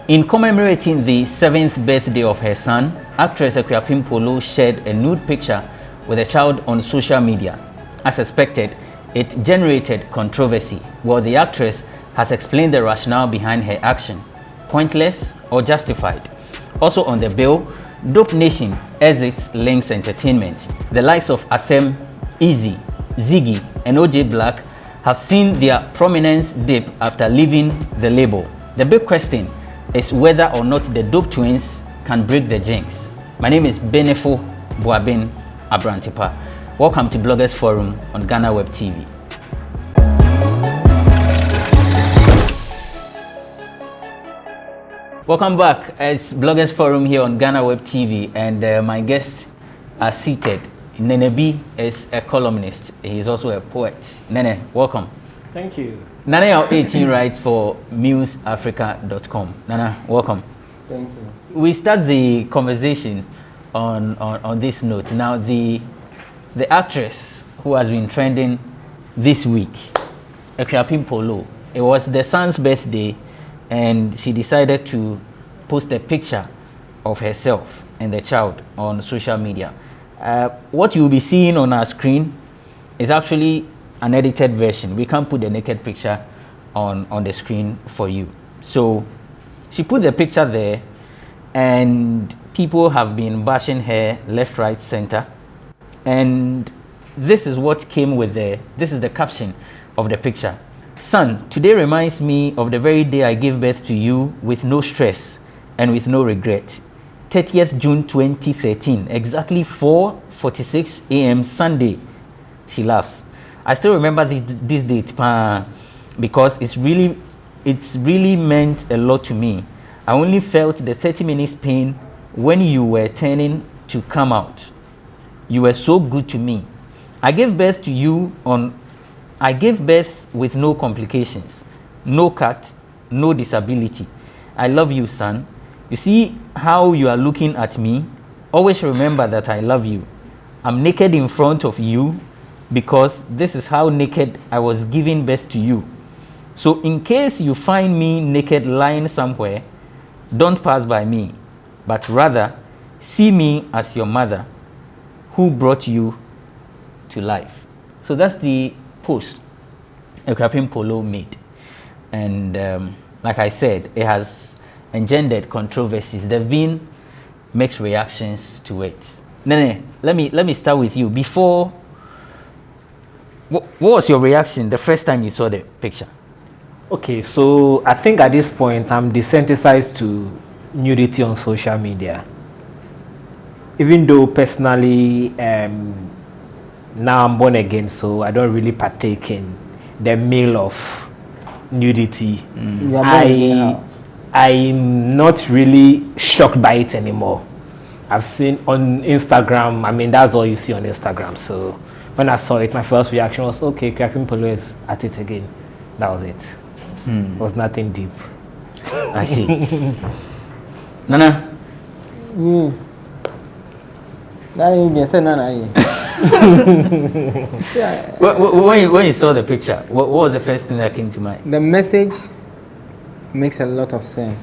In commemorating the 7th birthday of her son, actress Akuapem Poloo shared a nude picture with a child on social media. As expected, it generated controversy, while the actress has explained the rationale behind her action, pointless or justified. Also on the bill, Dope Nation exits Lynx Entertainment. The likes of Asem, Easy, Ziggy, and OJ Black have seen their prominence dip after leaving the label. The big question is whether or not the Dope Twins can break the jinx. My name is Benefo Boabin Abrantipa. Welcome to Bloggers Forum on Ghana Web TV. Welcome back. It's Bloggers Forum here on Ghana Web TV, and my guests are seated. Nene B is a columnist. He's also a poet. Nene, welcome. Thank you. Nana, our 18 writes for museafrica.com. Nana, welcome. Thank you. We start the conversation on this note. Now, the actress who has been trending this week, Akuapem Poloo, it was the son's birthday, and she decided to post a picture of herself and the child on social media. What you'll be seeing on our screen is actually an edited version. We can't put the naked picture on the screen for you. So she put the picture there, and people have been bashing her left, right, center. And this is what came with this is the caption of the picture. Son, today reminds me of the very day I gave birth to you with no stress and with no regret. 30th June 2013, exactly 4:46 a.m. Sunday. She laughs. I still remember this date because it's really meant a lot to me. I only felt the 30 minutes pain when you were turning to come out. You were so good to me. I gave birth with no complications, no cut, no disability. I love you, son. You see how you are looking at me? Always remember that I love you. I'm naked in front of you because this is how naked I was giving birth to you. So in case you find me naked lying somewhere, don't pass by me, but rather see me as your mother who brought you to life. So that's the post Akuapem Poloo made. And like I said, it has engendered controversies. There have been mixed reactions to it. Nene, let me start with you. Before, what was your reaction the first time you saw the picture? Okay, so I think at this point I'm desensitized to nudity on social media. Even though personally now I'm born again, so I don't really partake in the meal of nudity. I'm not really shocked by it anymore. I've seen on Instagram, I mean, that's all you see on Instagram. So when I saw it, my first reaction was, okay, Akuapem Poloo is at it again. That was it. It was nothing deep. I see. Nana? When you saw the picture, what was the first thing that came to mind? The message makes a lot of sense.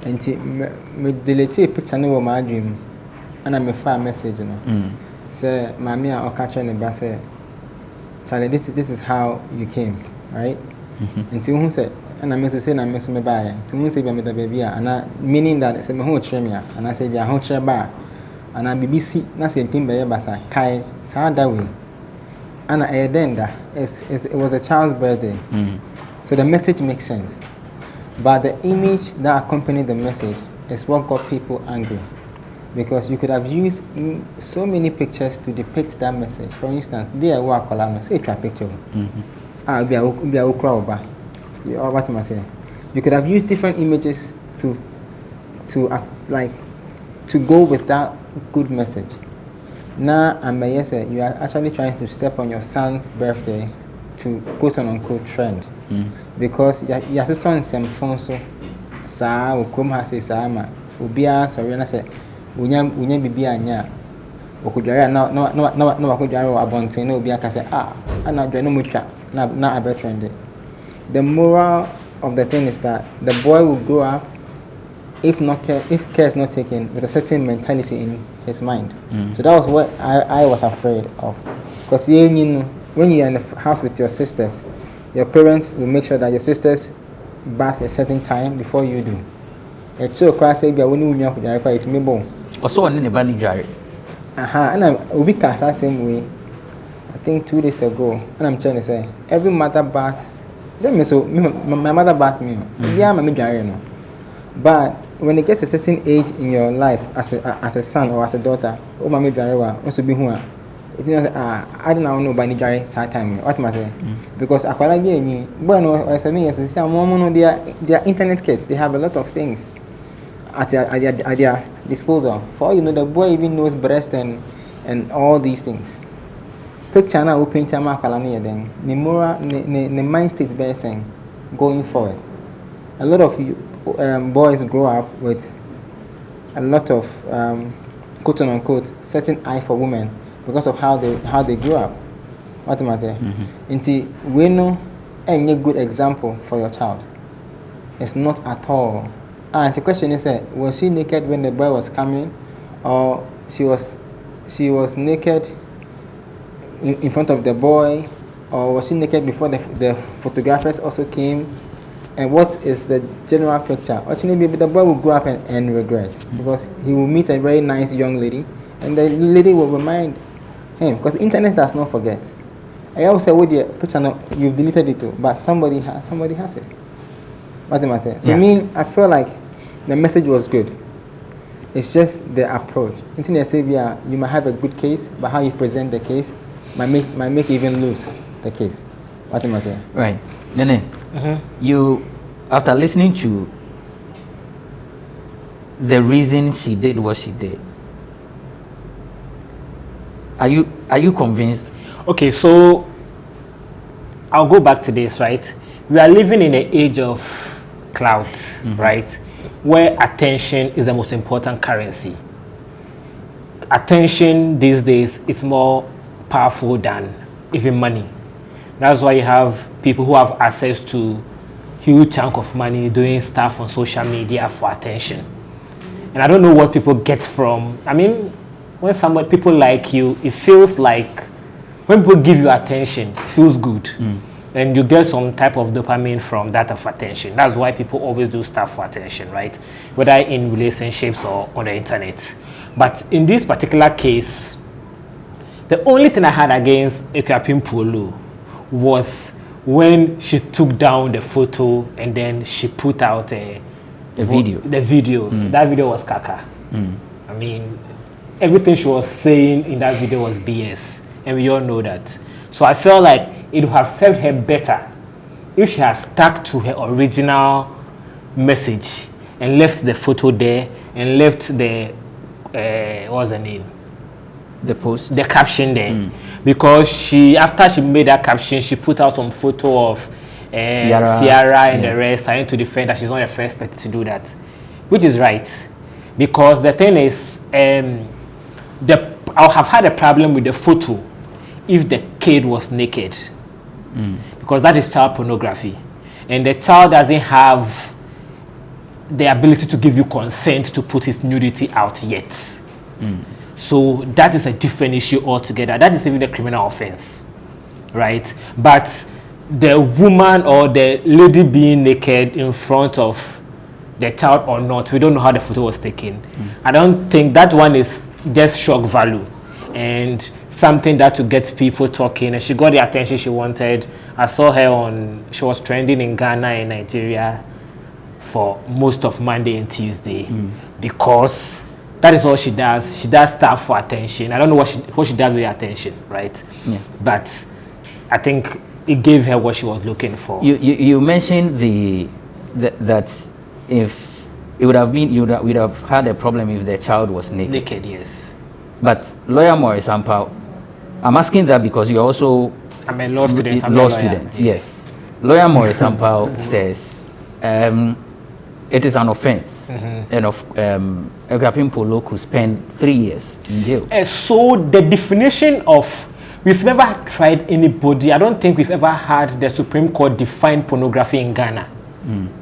And me delete a picture no my dream, and I'm a fire message, you know. Say, Mamia or catcher and bass, Charlie, this is how you came, right? Until who said, and I miss to say, I miss me by to whom say, the baby, and I meaning that it's a whole tremia, and I said, whole chair bar. And I BBC, nothing thing by Basa, Kai, Sadawi. And I then that it was a child's birthday. So the message makes sense. But the image that accompanied the message is what got people angry. Because you could have used so many pictures to depict that message. For instance, there were columns, say a picture. Be a crowd. What am I saying? You could have used different images to go with that good message. Now, you are actually trying to step on your son's birthday to quote unquote trend. Because you have to send some phone so or come has a sama, Ubia, sorry, and I say, Unya Bibia, Okudara, no, Okudara, Abontino, Bia, say, I'm not doing no mucha, not a better trend. The moral of the thing is that the boy will grow up if care is not taken with a certain mentality in his mind. So that was what I was afraid of. Because when you're in the house with your sisters, your parents will make sure that your sisters bath a certain time before you do. It's so crazy. Also, on the bunny jar. And I'm be cast that same way. I think 2 days ago, and I'm trying to say every mother bath. My mother bathed me. Yeah, my no. But when it gets to a certain age in your life, as a son or as a daughter, oh my also be who it is. I don't know by the side time. What am I saying? Because I quite me. Bueno, as I mean, they are internet kids. They have a lot of things at their disposal. For all you know, the boy even knows breast and all these things. Picture now, we paint a mark then. The mind state based going forward. A lot of boys grow up with a lot of quote unquote certain eye for women because of how they grew up. What am I saying? Until we know any good example for your child. It's not at all. And the question is, was she naked when the boy was coming, or she was naked in front of the boy, or was she naked before the photographers also came? And what is the general picture? Actually, the boy will grow up and regret, because he will meet a very nice young lady, and the lady will remind him, because the internet does not forget. I always say, with your picture, you've deleted it too, but somebody has it. What am I saying? So I feel like the message was good. It's just the approach. Internet savior, you might have a good case, but how you present the case might make you even lose the case. What am I saying? Right. Nene, you, after listening to the reason she did what she did, are you convinced? Okay, so I'll go back to this, right? We are living in an age of clout, right? Where attention is the most important currency. Attention these days is more powerful than even money. That's why you have people who have access to huge chunk of money doing stuff on social media for attention. And I don't know what people get from, I mean, when people like you, it feels like when people give you attention, it feels good. And you get some type of dopamine from that of attention. That's why people always do stuff for attention, right? Whether in relationships or on the internet. But in this particular case, the only thing I had against Akuapem Poloo was when she took down the photo and then she put out the video. That video was caca. I mean, everything she was saying in that video was BS, and we all know that. So I felt like it would have served her better if she had stuck to her original message and left the photo there and left the what's the name? The caption there. Because after she made that caption, she put out some photo of Ciara and the rest, trying to defend that she's not the first person to do that, which is right. Because the thing is, I'll have had a problem with the photo if the kid was naked, because that is child pornography, and the child doesn't have the ability to give you consent to put his nudity out yet. So that is a different issue altogether. That is even a criminal offense, right? But the woman or the lady being naked in front of the child or not, we don't know how the photo was taken. I don't think that one is just shock value and something that to get people talking, and she got the attention she wanted. I saw her she was trending in Ghana and Nigeria for most of Monday and Tuesday, because that is all she does. She does stuff for attention. I don't know what she does with the attention, right? But I think it gave her what she was looking for. You mentioned that if it would have been, you would have had a problem if the child was naked. Naked, yes. But lawyer Morris Ampao, I'm asking that because you're also I'm a law student. Law student, yes. Lawyer Morris Ampao says it is an offense, and Akuapem Poloo could spend 3 years in jail. So the definition of, we've never tried anybody, I don't think we've ever had the Supreme Court define pornography in Ghana.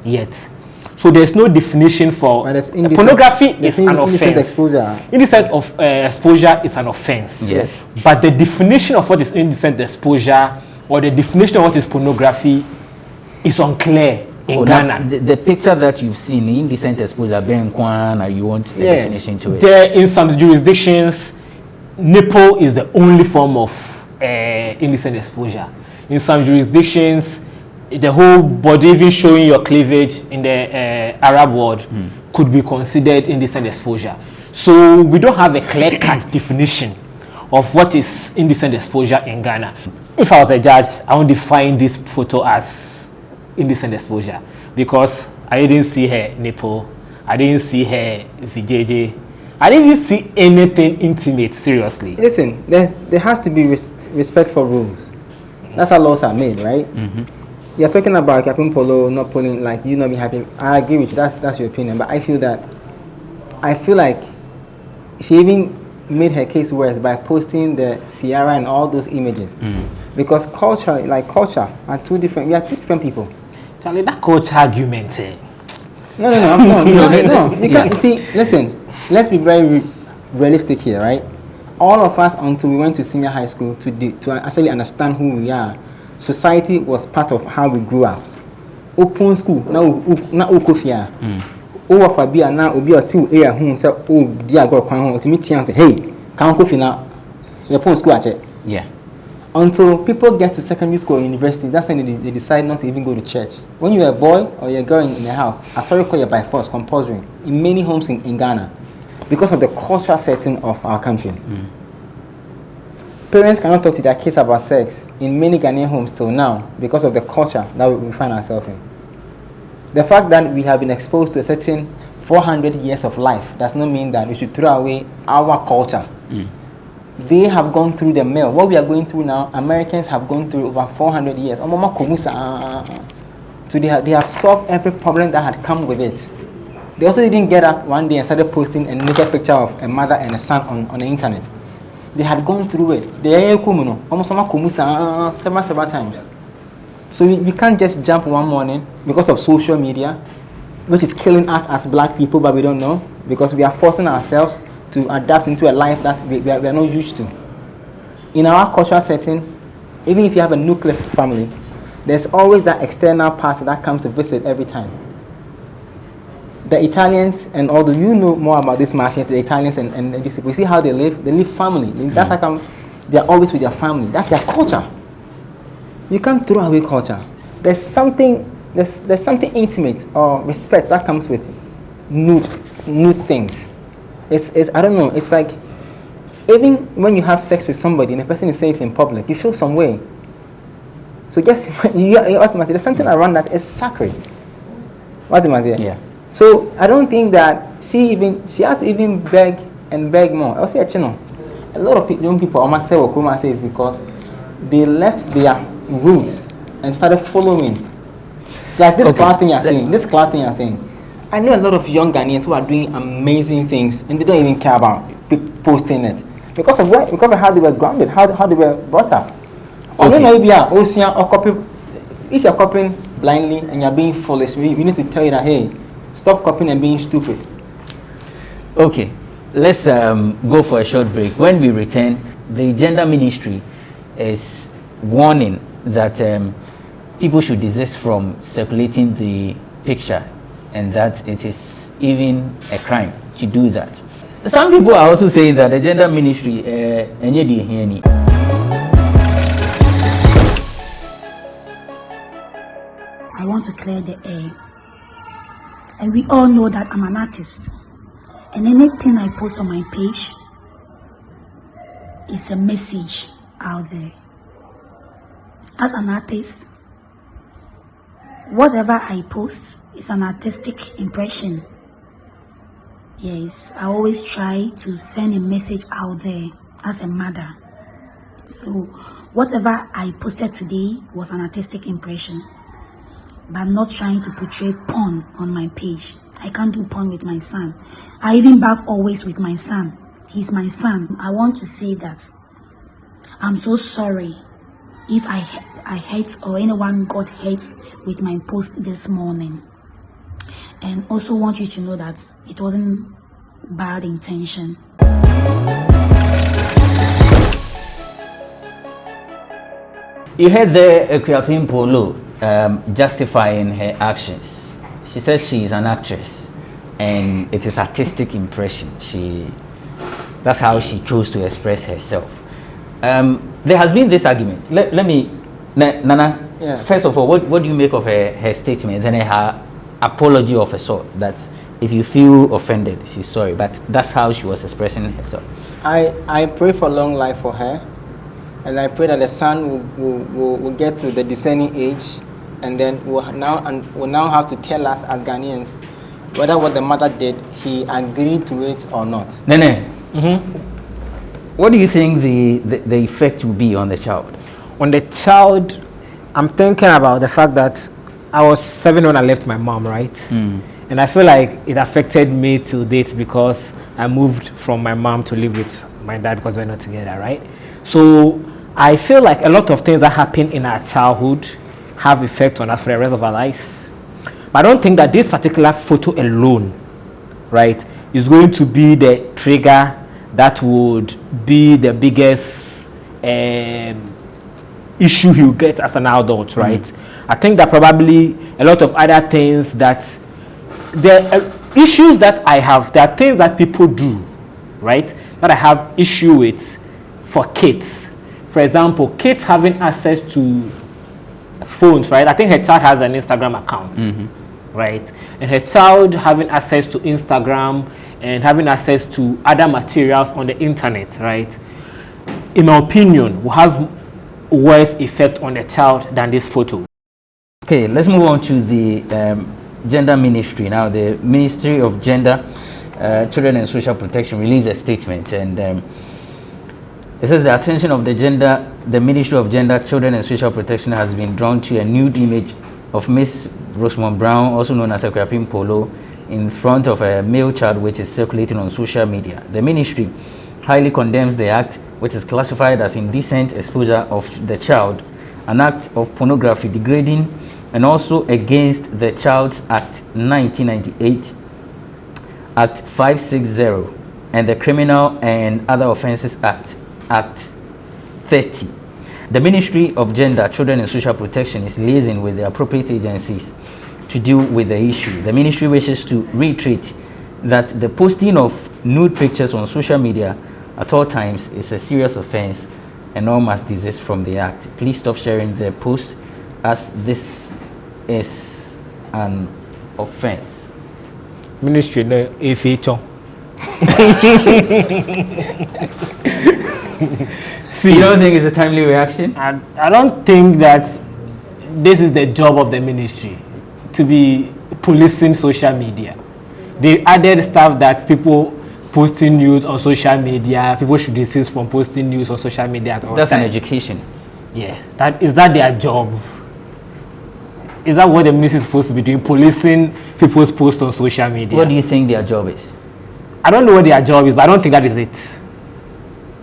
yet. So there's no definition for pornography is an offense. Exposure. Indecent of exposure is an offense. Yes. But the definition of what is indecent exposure or the definition of what is pornography is unclear in Ghana. The picture that you've seen, indecent exposure, Ben Kwan, you want a definition to it? There, in some jurisdictions, nipple is the only form of indecent exposure. In some jurisdictions, the whole body, even showing your cleavage in the Arab world, could be considered indecent exposure. So we don't have a clear-cut definition of what is indecent exposure in Ghana. If I was a judge, I would define this photo as indecent exposure because I didn't see her nipple, I didn't see her VJJ, I didn't even see anything intimate, seriously. Listen, there has to be respect for rules. That's how laws are made, right? You're talking about Akuapem Poloo not pulling, like you not being happy. I agree with you. That's your opinion. But I feel like she even made her case worse by posting the Sierra and all those images. Because culture are two different. We are two different people. Charlie, that culture argument. No. You can't. You see, listen. Let's be very realistic here, right? All of us, until we went to senior high school to actually understand who we are, society was part of how we grew up. Open school, now ukofia. O fabia na obi oti area hu say o di agor kwan hu otimi tian say hey, kan kofi na your open school ache. Yeah. Until people get to secondary school or university, that's when they decide not to even go to church. When you're a boy or you're a girl in a house, I saw you call you by force, compulsory, in many homes in Ghana, because of the cultural setting of our country. Parents cannot talk to their kids about sex in many Ghanaian homes till now because of the culture that we find ourselves in. The fact that we have been exposed to a certain 400 years of life does not mean that we should throw away our culture. They have gone through the mill. What we are going through now, Americans have gone through over 400 years. So they have solved every problem that had come with it. They also didn't get up one day and started posting a naked picture of a mother and a son on the internet. They had gone through it. They are several times. So we can't just jump one morning because of social media, which is killing us as black people, but we don't know, because we are forcing ourselves to adapt into a life that we are not used to. In our cultural setting, even if you have a nuclear family, there's always that external party that comes to visit every time. The Italians, and although you know more about these mafias, the Italians and these people, you see how they live family. That's like they're always with their family. That's their culture. You can't throw away culture. There's something intimate or respect that comes with nude things. It's I don't know, it's like even when you have sex with somebody and the person is saying it in public, you feel some way. So just you automatically there's something around that is sacred. What am I saying? Yeah. So I don't think that she has to even beg more. I'll say, a lot of young people almost say what Kuma says because they left their roots and started following. Like this cloud thing you're saying. I know a lot of young Ghanaians who are doing amazing things and they don't even care about posting it because of how they were grounded, how they were brought up. If you're copying blindly and you're being foolish, we need to tell you that, hey, stop copying and being stupid. Okay, let's go for a short break. When we return, the gender ministry is warning that people should desist from circulating the picture and that it is even a crime to do that. Some people are also saying that the gender ministry I want to clear the air. And we all know that I'm an artist. And anything I post on my page is a message out there. As an artist, whatever I post is an artistic impression. Yes, I always try to send a message out there as a mother. So whatever I posted today was an artistic impression. But I'm not trying to portray porn on my page. I can't do porn with my son. I even bath always with my son. He's my son. I want to say that I'm so sorry if I hate or anyone got hate with my post this morning. And also want you to know that it wasn't bad intention. You heard the Akuapem Poloo justifying her actions. She says she is an actress and it is artistic impression. That's how she chose to express herself. There has been this argument. Let me, Nana, Yeah. First of all, what do you make of her statement? Then her apology of a sort, that if you feel offended, she's sorry, but that's how she was expressing herself. I pray for long life for her, and I pray that the son will get to the discerning age, and then will now have to tell us as Ghanaians whether what the mother did, he agreed to it or not. Nene, what do you think the effect will be on the child? On the child, I'm thinking about the fact that I was 7 when I left my mom, right? And I feel like it affected me till date because I moved from my mom to live with my dad because we're not together, right? So I feel like a lot of things that happen in our childhood have effect on us for the rest of our lives. But I don't think that this particular photo alone, right, is going to be the trigger that would be the biggest issue he'll get as an adult, right? I think that probably a lot of other things that the issues that I have, there are things that people do, right, that I have issue with for kids. For example, kids having access to phones, right? I think her child has an Instagram account, right? And her child having access to Instagram and having access to other materials on the internet, right? In my opinion, will have worse effect on the child than this photo. Okay, let's move on to the gender ministry. Now, the Ministry of Gender, Children and Social Protection released a statement, and it says the attention of the Ministry of Gender, Children and Social Protection has been drawn to a nude image of Miss Rosamond Brown, also known as Akuapem Poloo, in front of a male child which is circulating on social media. The ministry highly condemns the act, which is classified as indecent exposure of the child, an act of pornography, degrading, and also against the Child's Act 1998, Act 560, and the Criminal and Other Offences Act 30. The Ministry of Gender, Children and Social Protection is liaising with the appropriate agencies to deal with the issue. The ministry wishes to reiterate that the posting of nude pictures on social media at all times is a serious offense and all must desist from the act. Please stop sharing the post as this is an offense. Ministry no efecho. See, you don't think it's a timely reaction? I don't think that this is the job of the ministry to be policing social media. They added stuff that people posting news on social media, people should desist from posting news on social media at all That's time. an education. Yeah, is that their job? Is that what the ministry is supposed to be doing, policing people's posts on social media? What do you think their job is? I don't know what their job is, but I don't think that is it.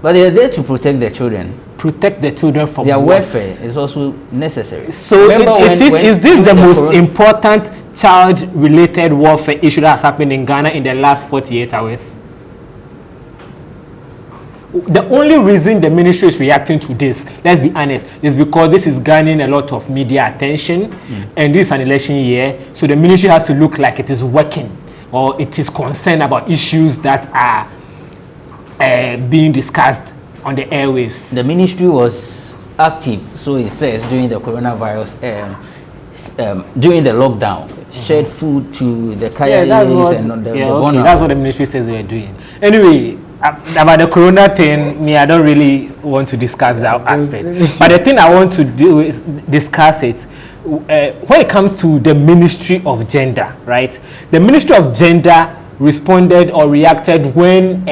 But they are there to protect their children. Protect the children from Their what? welfare is also necessary. So is this the during most important child-related warfare issue that has happened in Ghana in the last 48 hours? The only reason the ministry is reacting to this, let's be honest, is because this is gaining a lot of media attention, and this is an election year, so the ministry has to look like it is working or it is concerned about issues that are being discussed on the airwaves. The ministry was active, so it says, during the coronavirus, during the lockdown, shared food to the Kayalis and the vulnerable. That's what the ministry says they are doing. Anyway, about the corona thing, I don't really want to discuss that aspect. But the thing I want to do is discuss it when it comes to the Ministry of Gender, right? The Ministry of Gender responded or reacted when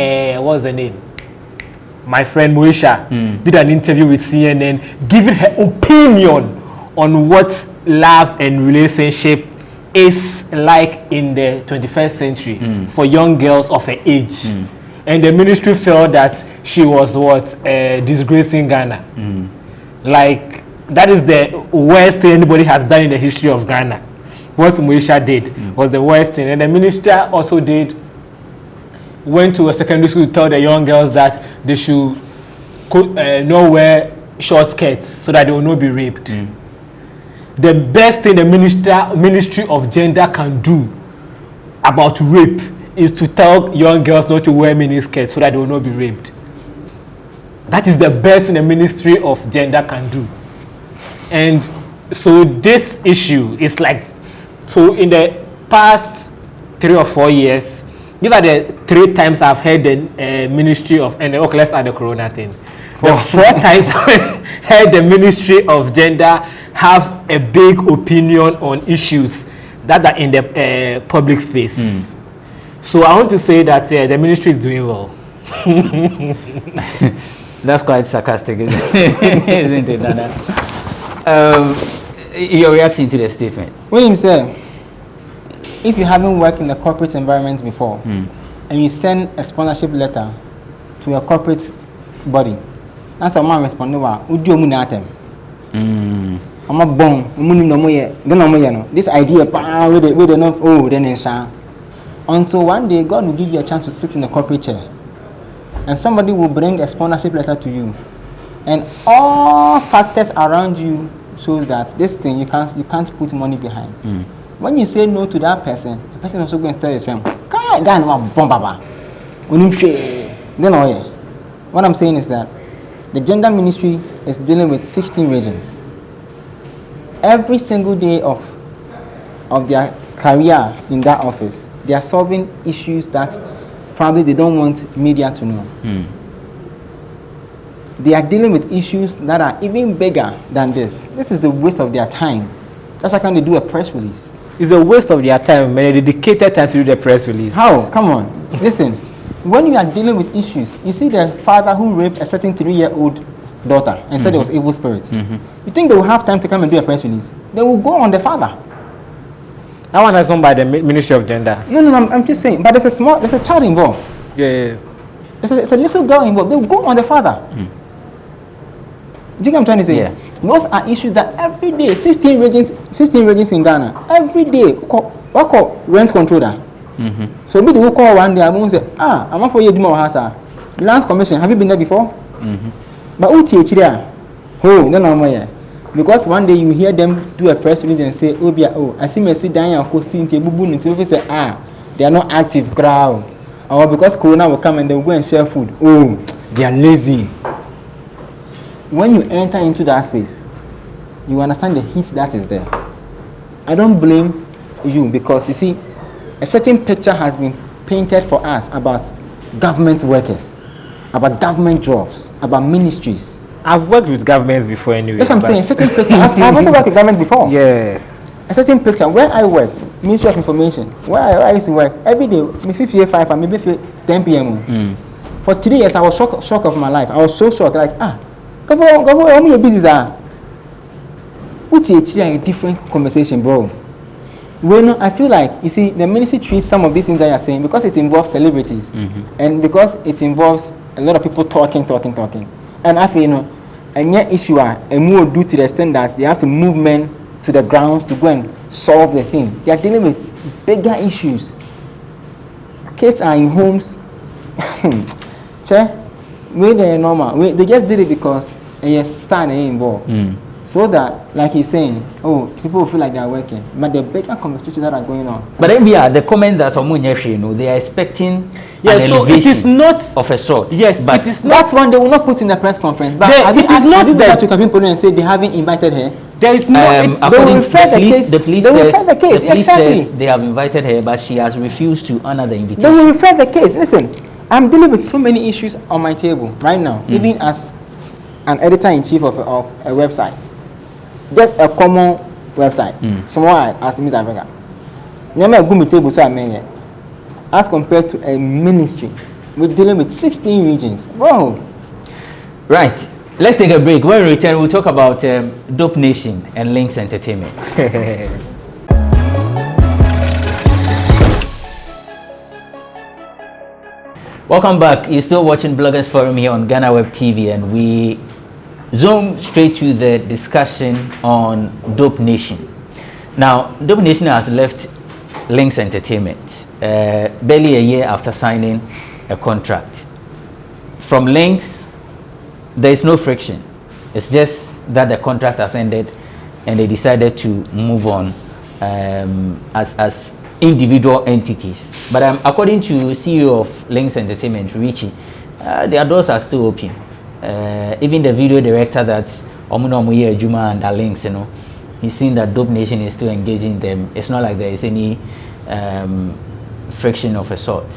what's the name? My friend Moesha did an interview with CNN, giving her opinion on what love and relationship is like in the 21st century for young girls of her age. And the ministry felt that she was disgracing Ghana. Like, that is the worst thing anybody has done in the history of Ghana. What Moesha did was the worst thing. And the minister also went to a secondary school to tell the young girls that they should not wear short skirts so that they will not be raped. The best thing the Ministry of Gender can do about rape is to tell young girls not to wear mini skirts so that they will not be raped. That is the best thing the Ministry of Gender can do. And so this issue is like, so in the past 3 or 4 years, these are the 3 times I've heard the Ministry of, and okay, let's add the Corona thing. The 4 times I've heard the Ministry of Gender have a big opinion on issues that are in the public space. So I want to say that the ministry is doing well. That's quite sarcastic, isn't it, Nana? Your reaction to the statement? William said, if you haven't worked in a corporate environment before, and you send a sponsorship letter to a corporate body, that's a man responding, would you atem? I'm a bone, this idea, we don't know, oh, then it's until one day God will give you a chance to sit in a corporate chair, and somebody will bring a sponsorship letter to you, and all factors around you shows that this thing you can't put money behind. When you say no to that person, the person also going to tell his friend, what I'm saying is that the gender ministry is dealing with 16 regions. Every single day of their career in that office, they are solving issues that probably they don't want media to know. They are dealing with issues that are even bigger than this. This is a waste of their time. That's why can't they do a press release? It's a waste of their time, man. They dedicated time to do the press release. How? Come on. Listen, when you are dealing with issues, you see the father who raped a certain 3-year-old daughter and said it was evil spirit. You think they will have time to come and do a press release? They will go on the father. That one is done by the Ministry of Gender. No, I'm just saying. But there's a child involved. Yeah. There's a little girl involved. They will go on the father. Do you get what I'm trying to say? Yeah. Those are issues that every day, 16 regions in Ghana, every day, what call rent controller. So we will call one day, I'm going to say, I'm not for you, Lands Commission, have you been there before? But who teach you? Oh, no. Because one day you hear them do a press release and say, I see me sit down and go see into bubu until say, they are not active crowd. Or because Corona will come and they will go and share food. Oh, they are lazy. When you enter into that space, you understand the heat that is there. I don't blame you because you see, a certain picture has been painted for us about government workers, about government jobs, about ministries. I've worked with governments before anyway. That's what I'm saying. A certain picture. I've also worked with government before. Yeah. A certain picture. Where I work, Ministry of Information, where I used to work, every day, maybe 5 and maybe 10 p.m. For 3 years, I was shocked of my life. I was so shocked. Like, go for how many business are? What's actually a different conversation, bro? Well, I feel like, you see, the ministry treats some of these things that you're saying because it involves celebrities and because it involves a lot of people talking. And I feel, and yet issue are more due to the extent that they have to move men to the grounds to go and solve the thing. They are dealing with bigger issues. Kids are in homes. They're normal. They just did it because they stand involved. So that, like he's saying, people will feel like they are working. But the bigger conversations that are going on. But then the comment that they are expecting so it is not of a sort. Yes, but it is not. That's one they will not put in the press conference. But it is not that to Akuapem Poloo and say they haven't invited her. There is no. They will refer the case. The police says they have invited her, but she has refused to honor the invitation. They will refer the case. Listen, I'm dealing with so many issues on my table right now, even as an editor-in-chief of a website. Just a common website. Someone as Miss Africa. Never go to table so I mean as compared to a ministry, we're dealing with 16 regions. Wow. Right. Let's take a break. When we return, we'll talk about Dope Nation and Links Entertainment. Welcome back. You're still watching Bloggers Forum here on Ghana Web TV, and we zoom straight to the discussion on Dope Nation. Now, Dope Nation has left Lynx Entertainment barely a year after signing a contract. From Lynx, there is no friction. It's just that the contract has ended and they decided to move on as individual entities. But according to CEO of Lynx Entertainment, Richie, their doors are still open. Even the video director that Omuye Juma and the Lynx, he's seen that Dope Nation is still engaging them. It's not like there is any friction of a sort.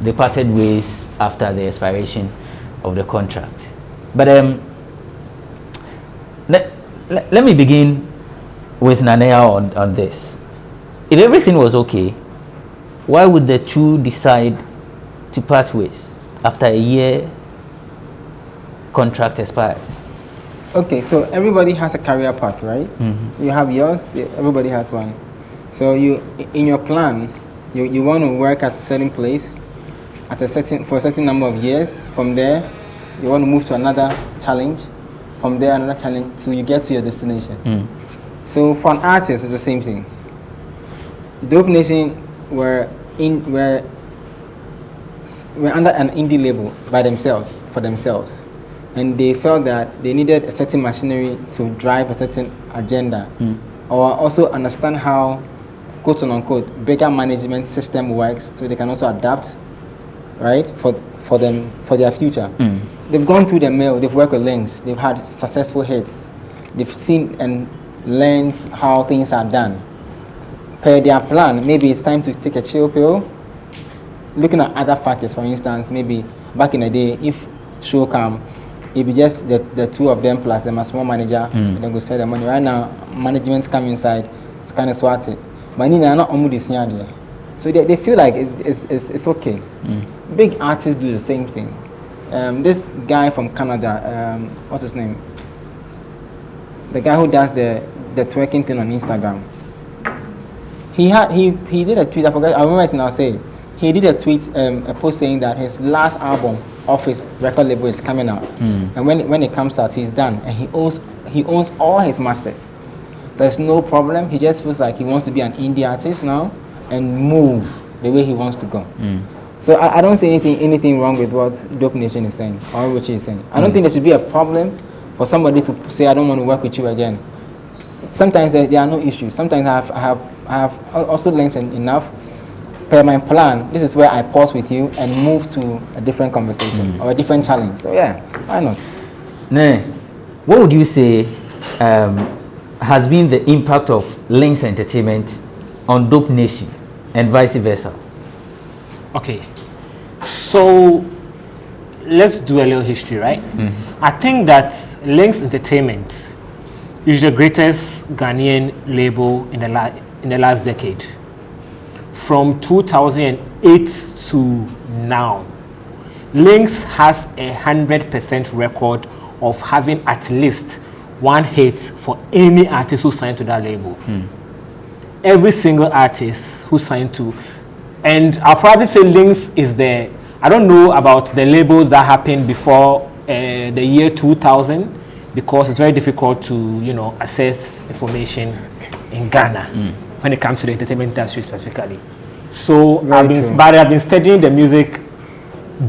They parted ways after the expiration of the contract. But let me begin with Nanea on this. If everything was okay, why would the two decide to part ways after a year contract expires? Okay, so everybody has a career path, right? Mm-hmm. You have yours, everybody has one. So you, in your plan, you want to work at a certain place for a certain number of years. From there, you want to move to another challenge. From there, another challenge, till you get to your destination. So for an artist, it's the same thing. Dope Nation were under an indie label by themselves, for themselves. And they felt that they needed a certain machinery to drive a certain agenda, or also understand how, quote unquote, bigger management system works, so they can also adapt, right, for their future. They've gone through the mill, they've worked with Lynx, they've had successful hits, they've seen and learned how things are done. Per their plan, maybe it's time to take a chill pill. Looking at other factors, for instance, maybe back in the day, if show come, it'd be just the two of them plus them a small manager, and they go sell the money. Right now, management come inside, it's kind of swatted. But they're not so they feel like it's okay. Big artists do the same thing. This guy from Canada, what's his name? The guy who does the twerking thing on Instagram. He did a tweet. I remember it now. Say he did a tweet, a post saying that his last album off his record label is coming out, and when it comes out, he's done, and he owns all his masters. There's no problem. He just feels like he wants to be an indie artist now and move the way he wants to go. So I don't see anything wrong with what Dope Nation is saying or what she's saying. I don't think there should be a problem for somebody to say, I don't want to work with you again. Sometimes there are no issues. Sometimes I have also learned enough. Per my plan, this is where I pause with you and move to a different conversation or a different challenge. So yeah, why not? Nah, what would you say has been the impact of Lynx Entertainment on Dope Nation and vice versa? Okay, so let's do a little history, right? I think that Lynx Entertainment is the greatest Ghanaian label in the last decade. From 2008 to now, Lynx has 100% record of having at least one hit for any artist who signed to that label. Every single artist who signed to, and I'll probably say Lynx is I don't know about the labels that happened before the year 2000, because it's very difficult to access information in Ghana when it comes to the entertainment industry specifically. So I've been studying the music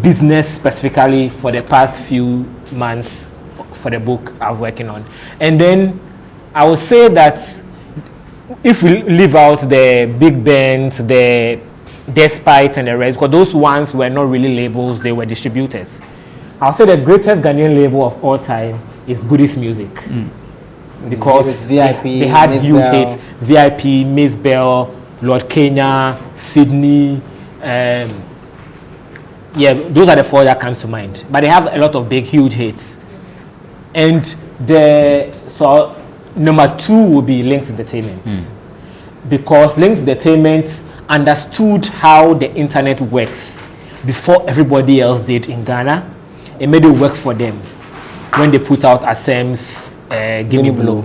business specifically for the past few months for the book I'm working on. And then I would say that if we leave out the big bands, the Despites and the rest, because those ones were not really labels, they were distributors. I'll say the greatest Ghanaian label of all time is Goodies Music. Because VIP, they had Miss huge Bell. hits. VIP, Miss Bell, Lord Kenya, Sydney. Yeah, those are the four that comes to mind. But they have a lot of big, huge hits. And so number two would be Lynx Entertainment. Because Lynx Entertainment understood how the internet works before everybody else did in Ghana. It made it work for them when they put out Asem's Gimme Blow.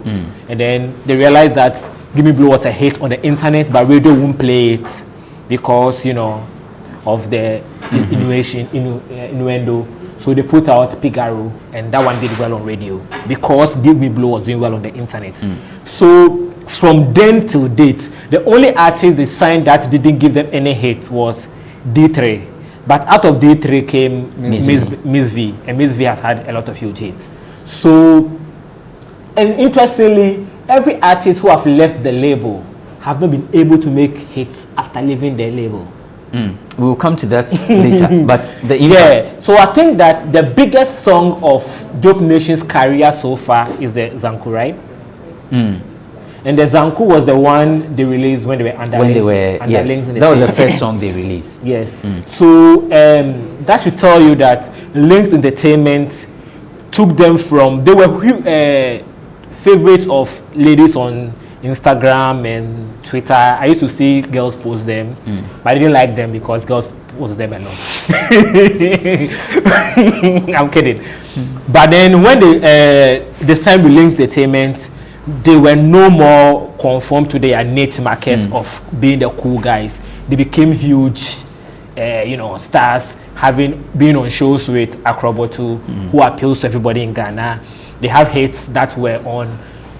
And then they realized that Gimme Blow was a hit on the internet, but radio won't play it because, of the innuendo. So they put out Pigaro, and that one did well on radio because Give Me Blow was doing well on the internet. So from then till date, the only artist they signed that didn't give them any hit was D3. But out of D3 came Miss V, and Miss V has had a lot of huge hits. So, and interestingly, every artist who have left the label have not been able to make hits after leaving their label. We'll come to that later. But the impact. So I think that the biggest song of Dope Nation's career so far is the Zanku, right? And the Zanku was the one they released when they were under Links. Yes, that was the first song they released. Yes. So that should tell you that Links Entertainment took them from, they were favorites of ladies on Instagram and Twitter. I used to see girls post them, but I didn't like them because girls post them a lot. I'm kidding. But then when they signed with Links Entertainment, they were no more conformed to their niche market of being the cool guys. They became huge, stars, been on shows with Akuapem Poloo, who appeals to everybody in Ghana. They have hits that were on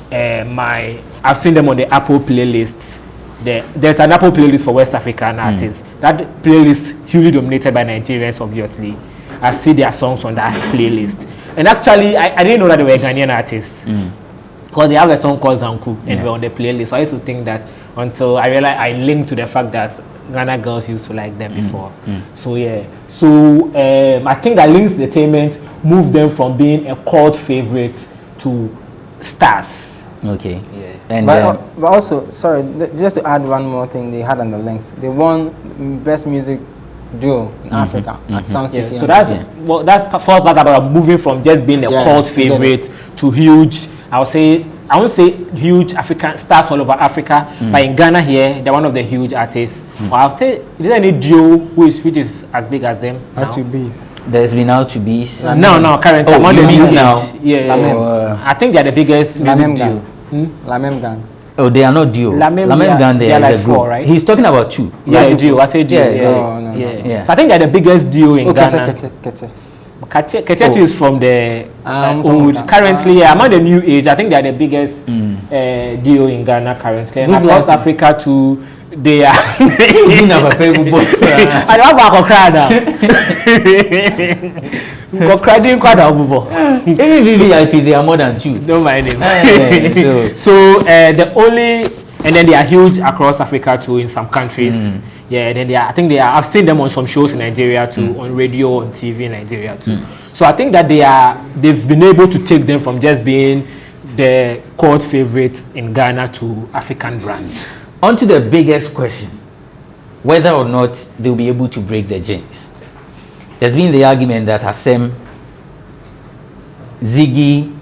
I've seen them on the Apple playlist. There's an Apple playlist for West African artists. That playlist hugely dominated by Nigerians, obviously. I've seen their songs on that playlist. And actually, I didn't know that they were Ghanaian artists. Because they have a song called Zanku and we're on the playlist. So I used to think that until I realized I linked to the fact that Ghana girls used to like them before. So yeah. So I think that Links Entertainment moved them from being a cult favorite to stars. Okay. Yeah. And but also, sorry, just to add one more thing they had on the Links. They won Best Music Duo in Africa at Sound City. Yeah. So that's first part about moving from just being a cult favorite to huge. I won't say huge African stars all over Africa, but in Ghana here, they're one of the huge artists. Or I'll tell you, is there any duo which is as big as them? There's been R2Bs. No, currently. Oh, you mean now? Yeah. I think they're the biggest duo. Lamem Gang. Oh, they are not duo. Lamem Gang, they are like a group. 4, right? He's talking about 2. Yeah, duo. I say duo. No. So I think they're the biggest duo in Ghana. Kechetu is from the old. Currently, among the new age, I think they are the biggest duo in Ghana currently. And across Africa too, they are. I don't have a cry now. Go crying quite a bit. Even VVIP, they are more than 2. Don't mind him. So the only, and then they are huge across Africa too in some countries. Yeah, then I've seen them on some shows in Nigeria too, on radio, on TV in Nigeria too. So I think that they've been able to take them from just being the cult favorite in Ghana to African brands. On to the biggest question, whether or not they'll be able to break the jinx. There's been the argument that Asem, Ziggy,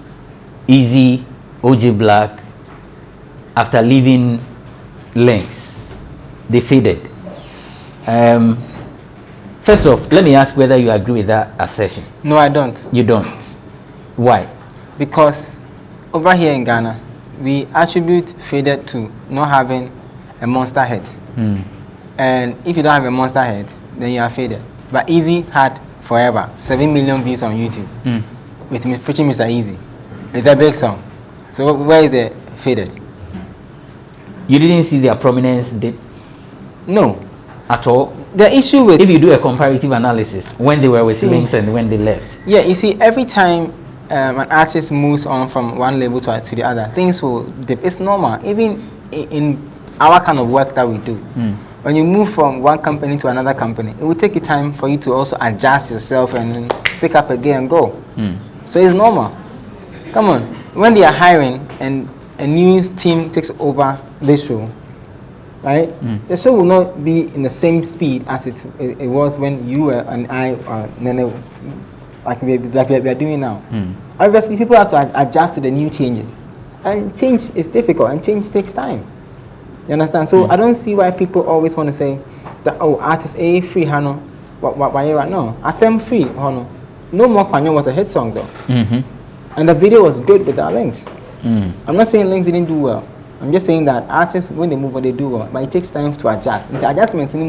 Easy, OJ Black, after leaving Links, they faded. First off, let me ask whether you agree with that assertion. No, I don't. You don't. Why? Because over here in Ghana, we attribute faded to not having a monster hit. And if you don't have a monster hit, then you are faded. But Easy had forever 7 million views on YouTube with featuring Mr. Easy. It's a big song. So where is the faded? You didn't see their prominence dip? No. At all? The issue with... If you do a comparative analysis, when they were with Links and when they left. Yeah, you see, every time an artist moves on from one label to the other, things will dip. It's normal. Even in our kind of work that we do. When you move from one company to another company, it will take you time for you to also adjust yourself and pick up again and go. So it's normal. Come on. When they are hiring and a new team takes over this show, right? The show will not be in the same speed as it was when you were and I Nene, like we are doing now. Obviously, people have to adjust to the new changes. And change is difficult and change takes time. You understand? So I don't see why people always want to say that, oh, artist A free Hano, why right now? Asem free Hano. No More Panyo was a hit song though. And the video was good with our Links. I'm not saying Links didn't do well. I'm just saying that artists, when they move on, they do well. But it takes time to adjust. And adjustments, you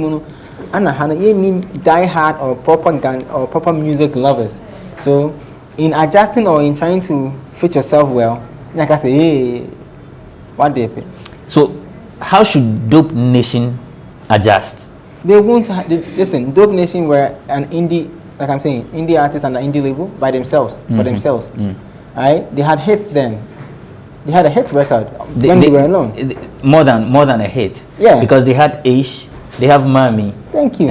need die hard or proper music lovers So, in adjusting or in trying to fit yourself well, like I say, hey, what they pay? So, how should Dope Nation adjust? They won't. Listen, Dope Nation were an indie, like I'm saying, indie artist and an indie label by themselves, for themselves. Right? They had hits then. They had a hit record when they were alone. More than a hit. Yeah. Because they had Ish, they have Mami. Thank you.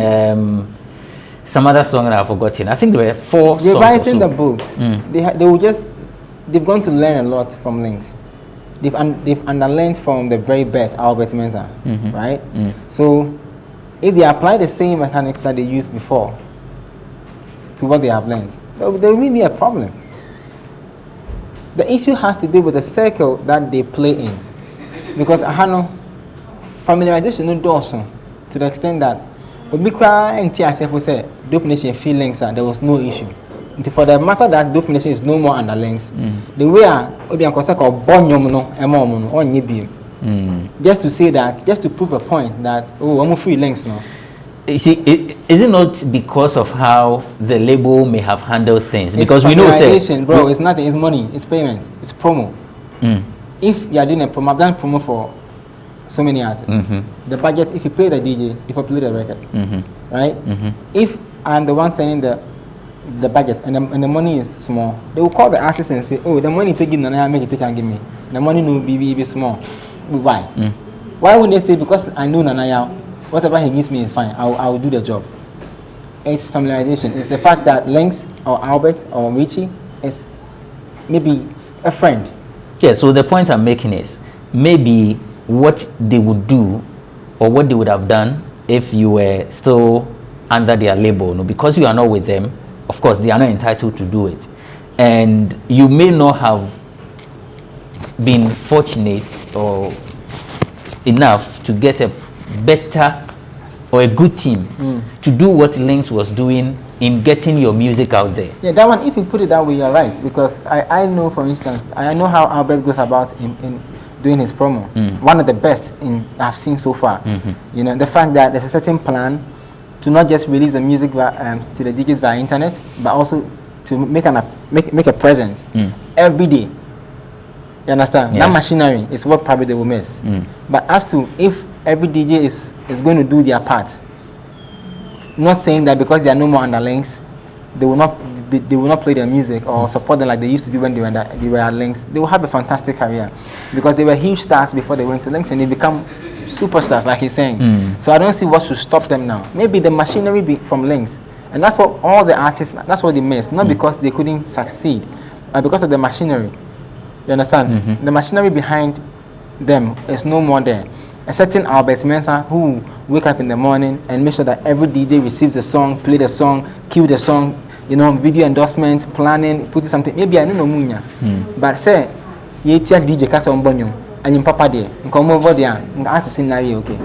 Some other song that I've forgotten. I think there were 4 songs. Revising the books. They've gone to learn a lot from Lynx. They've underlearned from the very best Albert Mensah, right? So if they apply the same mechanics that they used before to what they have learned, there will be a problem. The issue has to do with the circle that they play in, because I have no familiarization no dorsum to the extent that when we cry and TSF say Dope Nation feelings and there was no issue. For the matter that Dope Nation is no more under Lynx, the way I just to say that, just to prove a point that I'm free Lynx now. You see, is it not because of how the label may have handled things? Because it's we know, bro, it's nothing. It's money. It's payment. It's promo. If you are doing a promo, I've done promo for so many artists. The budget, if you pay the DJ, if you play the record, right? If I'm the one sending the budget and the money is small, they will call the artist and say, "Oh, the money taking Nanaya make it take and give me. The money no be small." Why? Why would they say because I know Nanaya? Whatever he gives me is fine. I will do the job. It's familiarization. It's the fact that Lynx or Albert or Richie is maybe a friend. Yeah. So the point I'm making is maybe what they would do or what they would have done if you were still under their label. No, because you are not with them. Of course, they are not entitled to do it, and you may not have been fortunate or enough to get a better or a good team to do what Lynx was doing in getting your music out there. Yeah, that one, if you put it that way, you're right. Because I know, for instance, I know how Albert goes about in doing his promo. One of the best I've seen so far. You know, the fact that there's a certain plan to not just release the music to the DJs via internet, but also to make a present every day. You understand? Yeah. That machinery is what probably they will miss. But as to if every DJ is going to do their part, not saying that because they are no more under Lynx, they will not play their music or support them like they used to do when they were at Lynx. They will have a fantastic career because they were huge stars before they went to Lynx and they become superstars, like he's saying. So I don't see what should stop them now. Maybe the machinery from Lynx, and that's what all the artists, that's what they missed. Not because they couldn't succeed, but because of the machinery. You understand? The machinery behind them is no more there. A certain Albert Mensah who wake up in the morning and make sure that every DJ receives the song, play the song, cue the song, you know, video endorsements, planning, put something. Maybe I don't know munya, but say you check DJ kasa ombonyum and in papa there, come over there, artist in Nari, okay.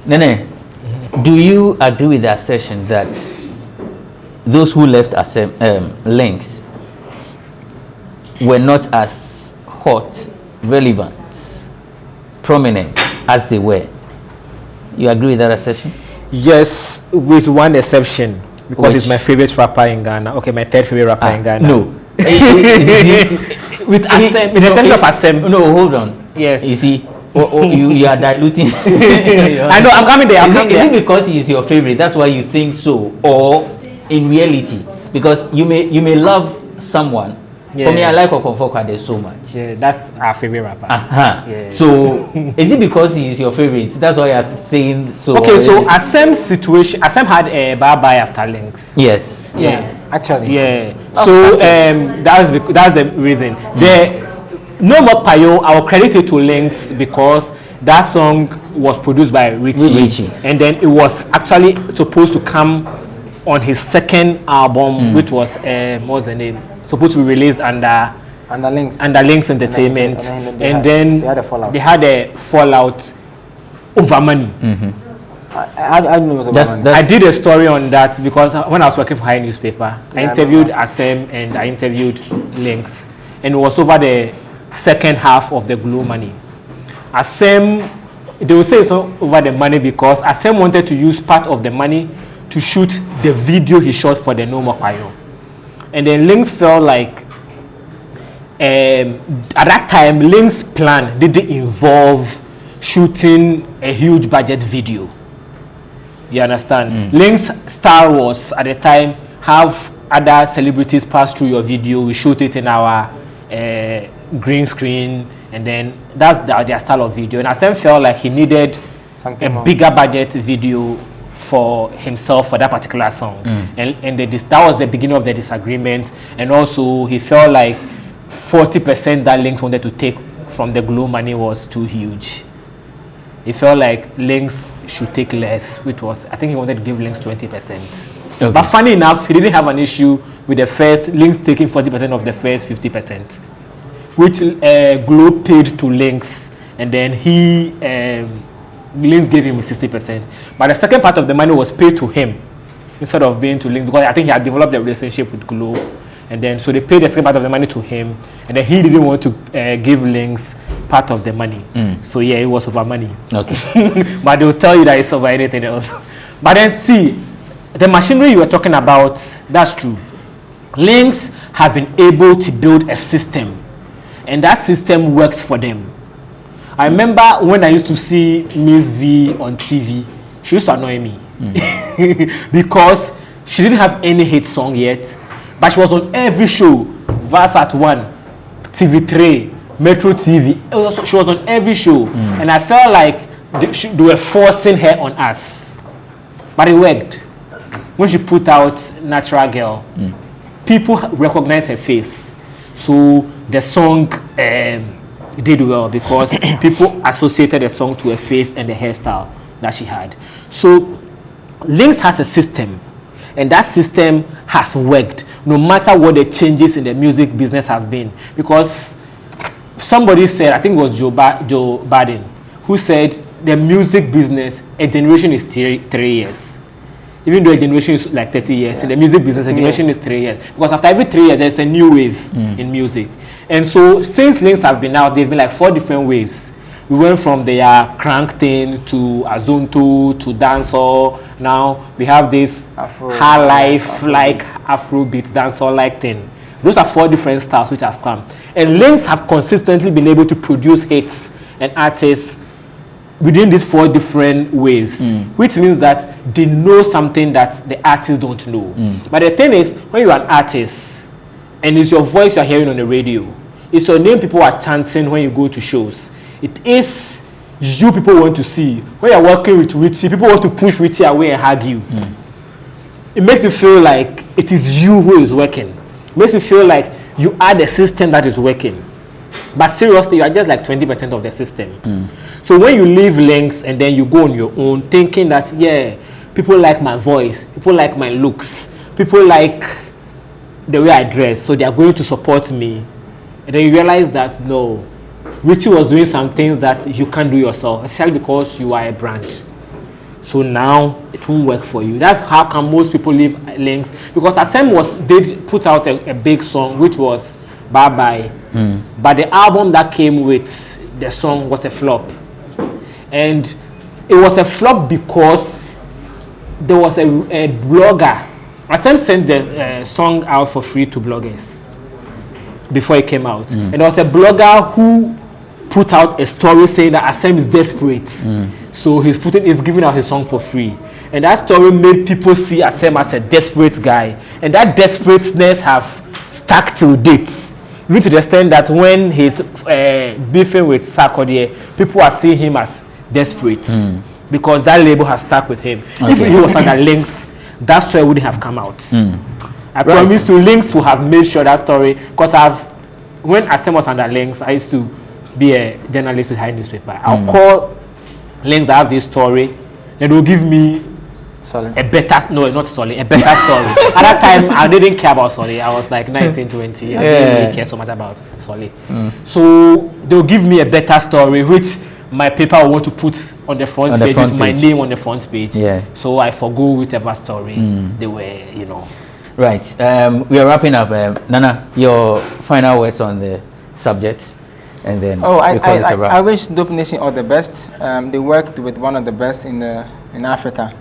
Nene, do you agree with the assertion that those who left Lynx were not as hot, relevant, prominent as they were? You agree with that assertion? Yes, with one exception, because Which? it's my favorite rapper in Ghana. Okay, my third favorite rapper in Ghana. No. With Asem, in the sense of Asem. No, hold on. Yes. You see, you are diluting. I know, I'm coming there. Is it because he is your favorite? That's why you think so, or in reality, because you may love someone. Yeah. For me, I like Okonfo Kwade so much. Yeah, that's our favorite rapper. Yeah. So, is it because he is your favorite? That's why you're saying so. Okay, so Asem's situation, Asem had a bye-bye after Lynx. Yes. Yeah, actually. Yeah. So that's the reason. The No More Payo, I will credit it to Lynx because that song was produced by Richie. And then it was actually supposed to come on his second album, which was what's the name? Supposed to be released under Lynx Entertainment. And then they had a fallout over money. I don't know what's about I did a story on that because when I was working for High Newspaper, I interviewed Asem and I interviewed Lynx, and it was over the second half of the Glow money. Asem, they will say it's not over the money because Asem wanted to use part of the money to shoot the video he shot for the No More Payo. And then Links felt like at that time Links' plan didn't involve shooting a huge budget video. You understand? Links' style was at the time have other celebrities pass through your video, we shoot it in our green screen, and then that's their style of video. And Asem felt like he needed a bigger budget video for himself for that particular song. And that was the beginning of the disagreement. And also he felt like 40% that Links wanted to take from the Glow money was too huge. He felt like Links should take less, which was, I think he wanted to give Links 20%. Okay. But funny enough, he didn't have an issue with the first Links taking 40% of the first 50%, which Glow paid to Links, and then Links gave him 60%. But the second part of the money was paid to him instead of being to Links, because I think he had developed a relationship with Glow, and then so they paid the second part of the money to him, and then he didn't want to give Links part of the money. So yeah, it was over money. Okay. But they'll tell you that it's over anything else. But then see, the machinery you were talking about, that's true. Links have been able to build a system, and that system works for them. I remember when I used to see Miss V on TV, she used to annoy me because she didn't have any hit song yet, but she was on every show, Varsat 1, TV3, Metro TV. She was on every show, and I felt like they were forcing her on us, but it worked. When she put out Natural Girl, people recognized her face, so the song did well because people associated the song to her face and the hairstyle that she had. So Links has a system, and that system has worked no matter what the changes in the music business have been. Because somebody said, I think it was Joe Biden, who said the music business, a generation is 3 years. Even though a generation is like 30 years, in the music business, a generation is 3 years. Because after every 3 years, there's a new wave in music. And so since Links have been out, they've been like 4 different waves. We went from their crank thing to Azonto to dancehall. Now we have this high life like Afrobeat dancehall like thing. Those are 4 different styles which have come. And Links have consistently been able to produce hits and artists within these 4 different waves, which means that they know something that the artists don't know. But the thing is, when you're an artist and it's your voice you're hearing on the radio, it's your name people are chanting when you go to shows, it is you people want to see. When you're working with Richie, people want to push Richie away and hug you. It makes you feel like it is you who is working. It makes you feel like you are the system that is working. But seriously, you are just like 20% of the system. So when you leave Links and then you go on your own, thinking that, yeah, people like my voice, people like my looks, people like the way I dress, so they are going to support me. And then you realize that, no, Richie was doing some things that you can't do yourself, especially because you are a brand. So now it won't work for you. That's how come most people leave Links. Because Asem did put out a big song, which was Bye Bye. But the album that came with the song was a flop. And it was a flop because there was a blogger. Asem sent the song out for free to bloggers before it came out. And there was a blogger who put out a story saying that Asem is desperate. So he's giving out his song for free. And that story made people see Asem as a desperate guy. And that desperateness have stuck till date. Even to the extent that when he's beefing with Sarkodie, people are seeing him as desperate because that label has stuck with him. Okay. If he was under Links, that story wouldn't have come out. I promise to Links to have made sure that story, because when Asem was under Links, I used to be a journalist with High Newspaper. I'll call Links that have this story, and they'll give me a better story. At that time, I didn't care about Solly. I was like 19, 20. I didn't really care so much about Solly. So they'll give me a better story, which my paper will want to put on the front page with my name on the front page. So I forgo whichever story they were, Right. We are wrapping up. Nana, your final words on the subject, and then I wish Dope Nation all the best. They worked with one of the best in Africa.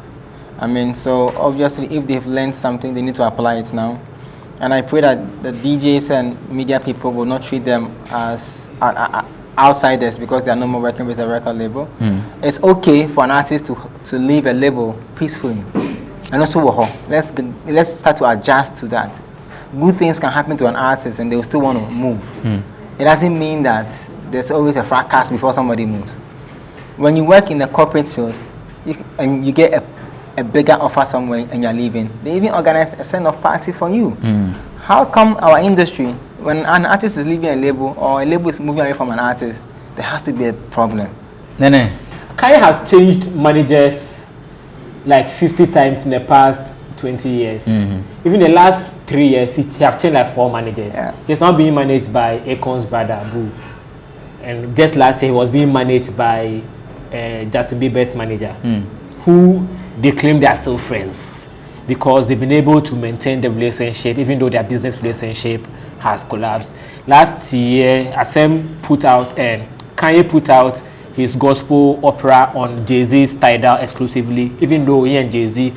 I mean, so obviously if they've learned something, they need to apply it now. And I pray that the DJs and media people will not treat them as outsiders because they are no more working with a record label. It's okay for an artist to leave a label peacefully. And also, let's start to adjust to that. Good things can happen to an artist and they will still want to move. It doesn't mean that there's always a fracas before somebody moves. When you work in the corporate field and you get a bigger offer somewhere and you're leaving, they even organize a send-off party for you. How come our industry, when an artist is leaving a label or a label is moving away from an artist, there has to be a problem? Nene, Kanye have changed managers like 50 times in the past 20 years. Even the last 3 years, he have changed like 4 managers. He's now being managed by Akon's brother, Boo. And just last year, he was being managed by Justin Bieber's manager, who they claim they are still friends because they've been able to maintain the relationship even though their business relationship has collapsed. Last year, Kanye put out his gospel opera on Jay-Z's Tidal exclusively, even though he and Jay-Z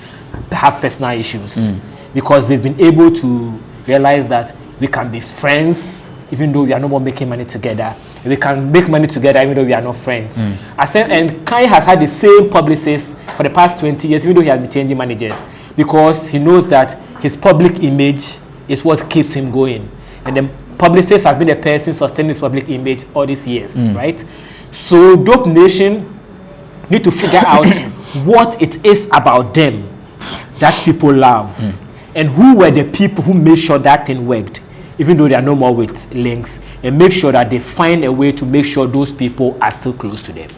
have personal issues, because they've been able to realize that we can be friends even though we are no more making money together. We can make money together even though we are not friends. And Kanye has had the same publicist for the past 20 years, even though he has been changing managers, because he knows that his public image is what keeps him going. And the publicist has been the person sustaining his public image all these years, right? So Dope Nation need to figure out what it is about them that people love, and who were the people who made sure that thing worked, even though they are no more with links, and make sure that they find a way to make sure those people are still close to them.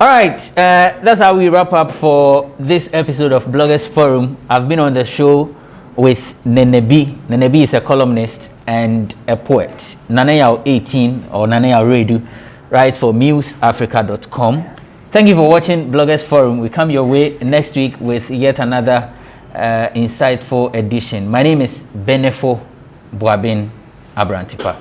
All right, that's how we wrap up for this episode of Bloggers Forum. I've been on the show with Nene B. Nene B is a columnist and a poet. Naneyao 18 or Naneyao Redu writes for newsafrica.com. Thank you for watching Bloggers Forum. We come your way next week with yet another insightful edition. My name is Benefo Boabin Abrantipa.